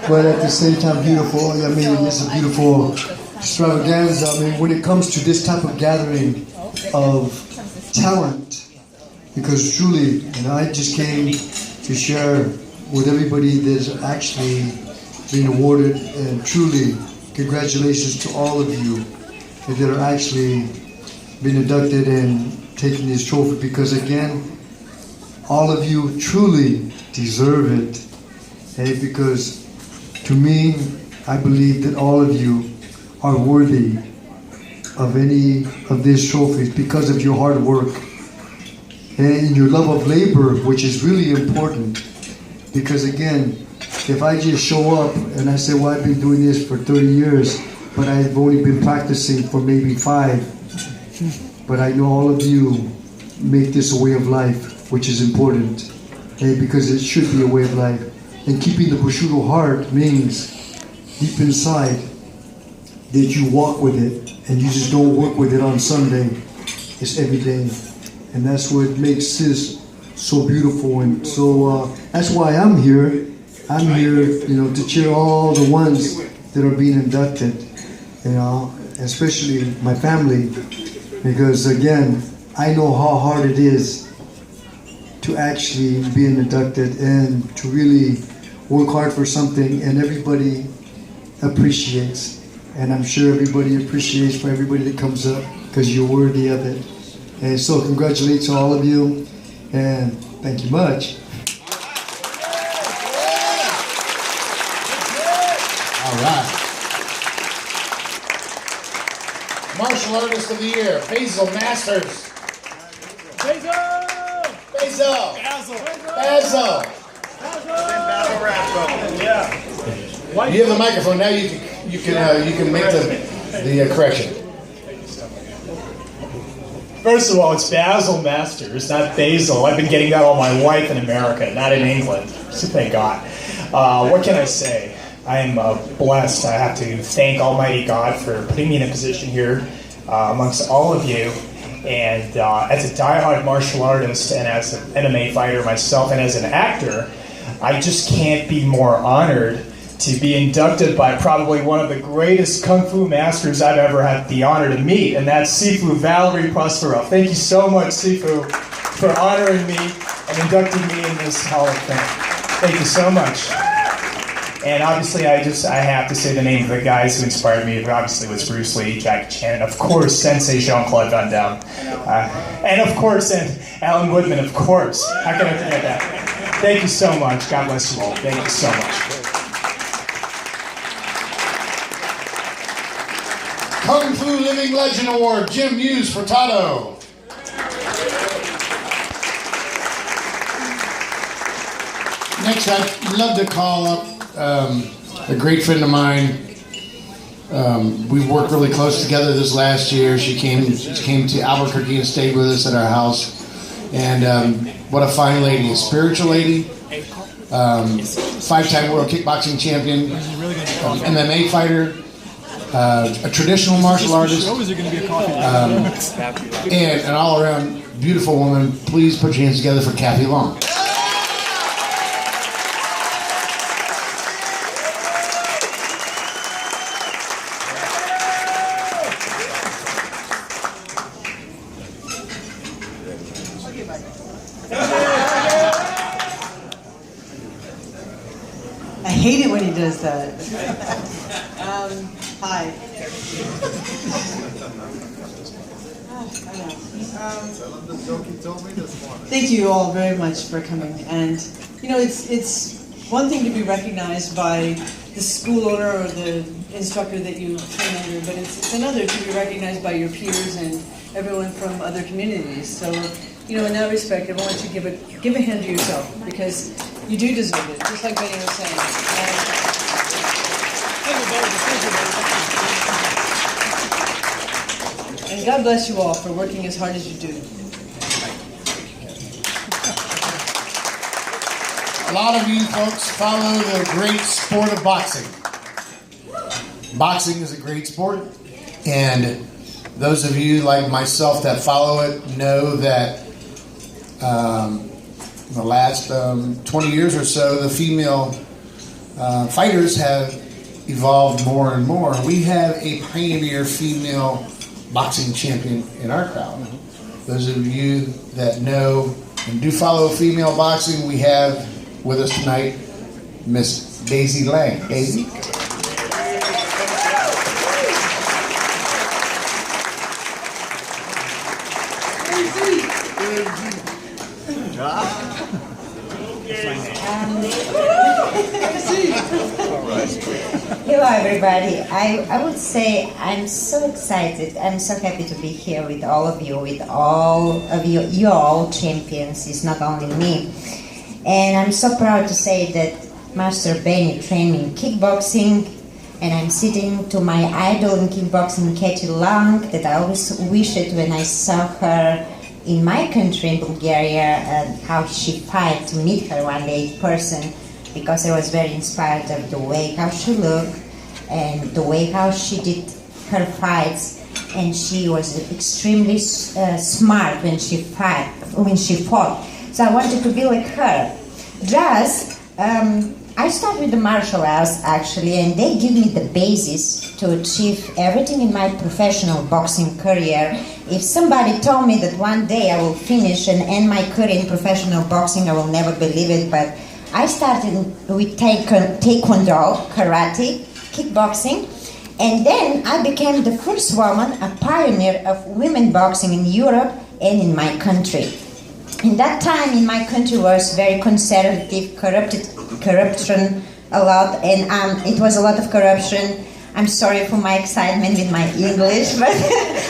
But at the same time, beautiful. I mean, it's a beautiful extravaganza. I mean, when it comes to this type of gathering of talent, because truly, I just came to share with everybody that's actually been awarded, and truly, congratulations to all of you that are actually been inducted and taking this trophy, because again, all of you truly deserve it. Hey, because to me, I believe that all of you are worthy of any of these trophies because of your hard work and your love of labor, which is really important. Because again, if I just show up and I say, well, I've been doing this for 30 years, but I've only been practicing for maybe 5, but I know all of you make this a way of life, which is important, okay? Because it should be a way of life. And keeping the prosciutto heart means deep inside that you walk with it, and you just don't work with it on Sunday. It's every day. And that's what makes this so beautiful. And so that's why I'm here. I'm here, to cheer all the ones that are being inducted, especially my family, because again, I know how hard it is to actually be inducted and to really work hard for something, and everybody appreciates. And I'm sure everybody appreciates for everybody that comes up, because you're worthy of it. And so congratulations to all of you, and thank you much. All right. Martial Artist of the Year, Basil Masters. Basil! Basil! Basil! Yeah. You have the microphone now. You can make the correction. First of all, it's Basil Masters, not Basil. I've been getting that all my life in America, not in England. So thank God. What can I say? I am blessed. I have to thank Almighty God for putting me in a position here amongst all of you. And as a diehard martial artist and as an MMA fighter myself and as an actor, I just can't be more honored to be inducted by probably one of the greatest Kung Fu masters I've ever had the honor to meet, and that's Sifu Valerie Prospero. Thank you so much, Sifu, for honoring me and inducting me in this Hall of Fame. Thank you so much. And obviously, I have to say the name of the guys who inspired me. Obviously, was Bruce Lee, Jackie Chan, and of course, Sensei Jean-Claude Van Damme. And of course, and Alan Woodman, of course. How can I forget that? Thank you so much. God bless you all. Thank you so much. Kung Fu Living Legend Award, Jim Hughes Furtado. Next, I'd love to call up a great friend of mine. We worked really close together this last year. She came to Albuquerque and stayed with us at our house. And what a fine lady, a spiritual lady, 5-time world kickboxing champion, MMA fighter, a traditional martial artist, and an all-around beautiful woman. Please put your hands together for Kathy Long. I hate it when he does that. Hi. Thank you all very much for coming. And it's one thing to be recognized by the school owner or the instructor that you train under, but it's another to be recognized by your peers and everyone from other communities. So, in that respect, I want you to give a hand to yourself, because you do deserve it, just like Benny was saying. And God bless you all for working as hard as you do. A lot of you folks follow the great sport of boxing. Boxing is a great sport, and those of you like myself that follow it know that in the last 20 years or so, the female fighters have evolved more and more. We have a pioneer female boxing champion in our crowd. Those of you that know and do follow female boxing, we have with us tonight Miss Daisy Lang. Daisy? Hello everybody. I would say I'm so excited. I'm so happy to be here with all of you, you're all champions, it's not only me. And I'm so proud to say that Master Benny trained me in kickboxing, and I'm sitting to my idol in kickboxing, Katie Long, that I always wished when I saw her in my country, in Bulgaria, and how she fight, to meet her one day in person, because I was very inspired of the way how she looked and the way how she did her fights, and she was extremely smart when she fought. So I wanted to be like her. Just I started with the martial arts actually, and they give me the basis to achieve everything in my professional boxing career. If somebody told me that one day I will finish and end my career in professional boxing, I will never believe it, but I started with taekwondo, karate, kickboxing, and then I became the first woman, a pioneer of women boxing in Europe and in my country. In that time in my country was very conservative, corruption a lot, and it was a lot of corruption. I'm sorry for my excitement with my English, but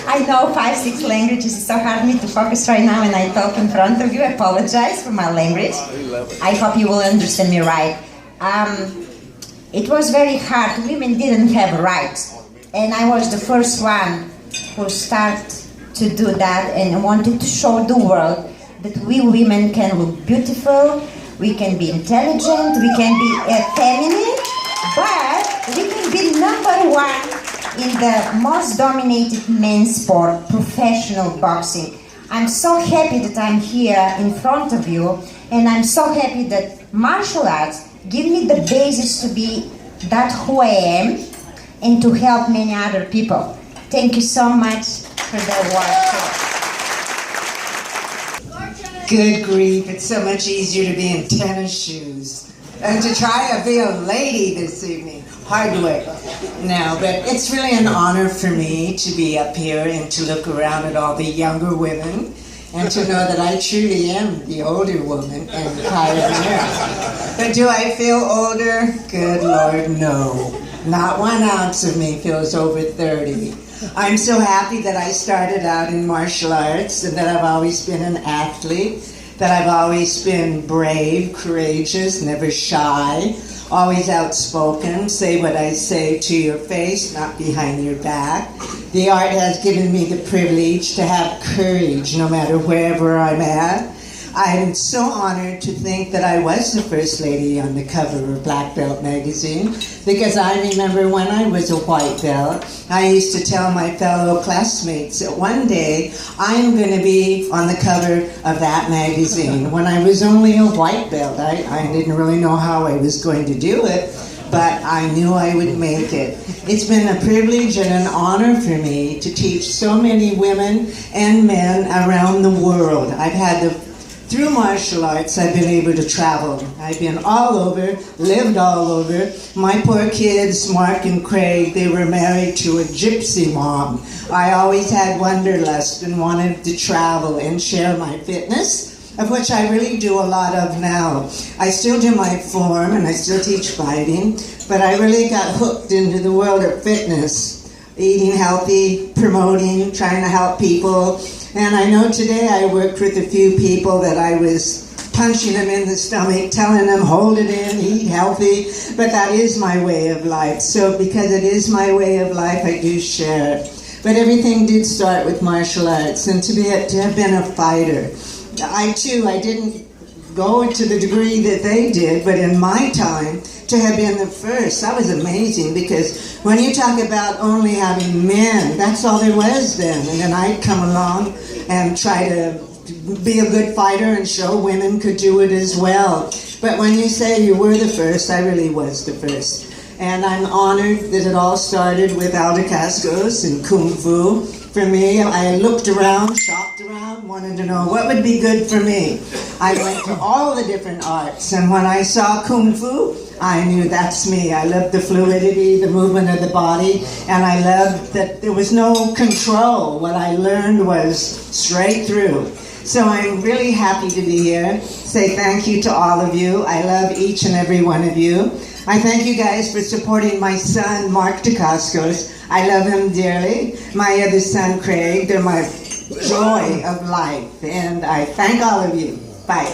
I know 5-6 languages. It's so hard for me to focus right now when I talk in front of you. I apologize for my language. I hope you will understand me right. It was very hard. Women didn't have rights, and I was the first one who started to do that and wanted to show the world that we women can look beautiful, we can be intelligent, we can be feminine, but we can be number one in the most dominated men's sport, professional boxing. I'm so happy that I'm here in front of you, and I'm so happy that martial arts give me the basis to be that who I am and to help many other people. Thank you so much for the work. Good grief, it's so much easier to be in tennis shoes and to try to be a lady this evening. Hard work. No, but it's really an honor for me to be up here and to look around at all the younger women and to know that I truly am the older woman and pioneer. But do I feel older? Good Lord, no. Not 1 ounce of me feels over 30. I'm so happy that I started out in martial arts and that I've always been an athlete, that I've always been brave, courageous, never shy, always outspoken, say what I say to your face, not behind your back. The art has given me the privilege to have courage no matter wherever I'm at. I'm so honored to think that I was the first lady on the cover of Black Belt magazine, because I remember when I was a white belt, I used to tell my fellow classmates that one day I'm going to be on the cover of that magazine. When I was only a white belt, I didn't really know how I was going to do it, but I knew I would make it. It's been a privilege and an honor for me to teach so many women and men around the world. Through martial arts, I've been able to travel. I've been all over, lived all over. My poor kids, Mark and Craig, they were married to a gypsy mom. I always had wanderlust and wanted to travel and share my fitness, of which I really do a lot of now. I still do my form and I still teach fighting, but I really got hooked into the world of fitness, eating healthy, promoting, trying to help people. And I know today I worked with a few people that I was punching them in the stomach, telling them, hold it in, eat healthy, but that is my way of life. So because it is my way of life, I do share it. But everything did start with martial arts, and to have been a fighter. I didn't go to the degree that they did, but in my time, to have been the first, that was amazing, because when you talk about only having men, that's all there was then. And then I'd come along and try to be a good fighter and show women could do it as well. But when you say you were the first, I really was the first. And I'm honored that it all started with Alda Cascos and Kung Fu. For me, I looked around, shopped around, wanted to know what would be good for me. I went to all the different arts, and when I saw Kung Fu, I knew that's me. I loved the fluidity, the movement of the body, and I loved that there was no control. What I learned was straight through. So I'm really happy to be here. Say thank you to all of you. I love each and every one of you. I thank you guys for supporting my son, Mark Dacascos. I love him dearly. My other son, Craig, they're my joy of life. And I thank all of you. Bye.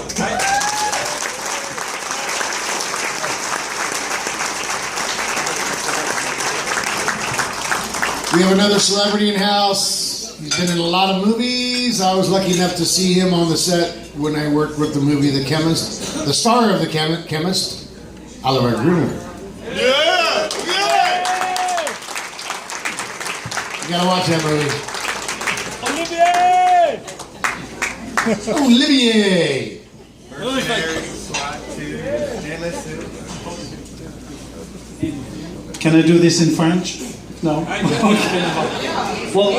We have another celebrity in house. He's been in a lot of movies. I was lucky enough to see him on the set when I worked with the movie The Chemist. The star of The Chemist, Oliver Gruner. Yeah! Yeah! You gotta watch that movie. Olivier! Olivier! Can I do this in French? No? Okay. Well,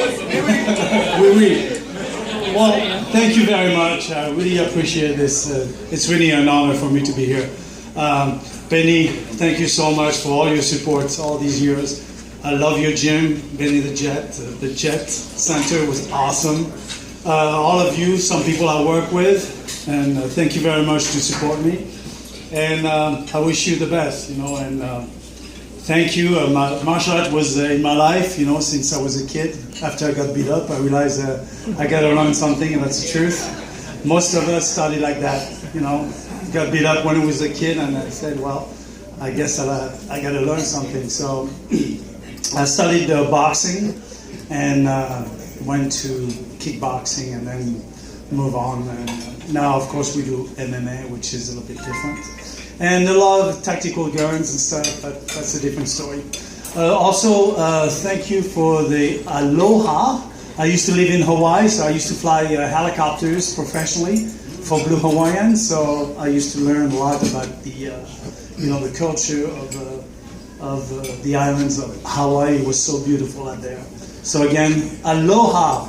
well, thank you very much. I really appreciate this. It's really an honor for me to be here. Benny, thank you so much for all your support all these years. I love your gym, Benny the Jet. The Jet Center was awesome. All of you, some people I work with, and thank you very much to support me. And I wish you the best, and thank you. Martial art was in my life, since I was a kid. After I got beat up, I realized I got to learn something, and that's the truth. Most of us started like that, got beat up when I was a kid, and I said, well, I guess I got to learn something. So I studied boxing and went to kickboxing and then move on. And now, of course, we do MMA, which is a little bit different. And a lot of tactical guns and stuff, but that's a different story. Also, thank you for the aloha. I used to live in Hawaii, so I used to fly helicopters professionally for Blue Hawaiian. So I used to learn a lot about the culture of the islands of Hawaii. It was so beautiful out there. So again, aloha.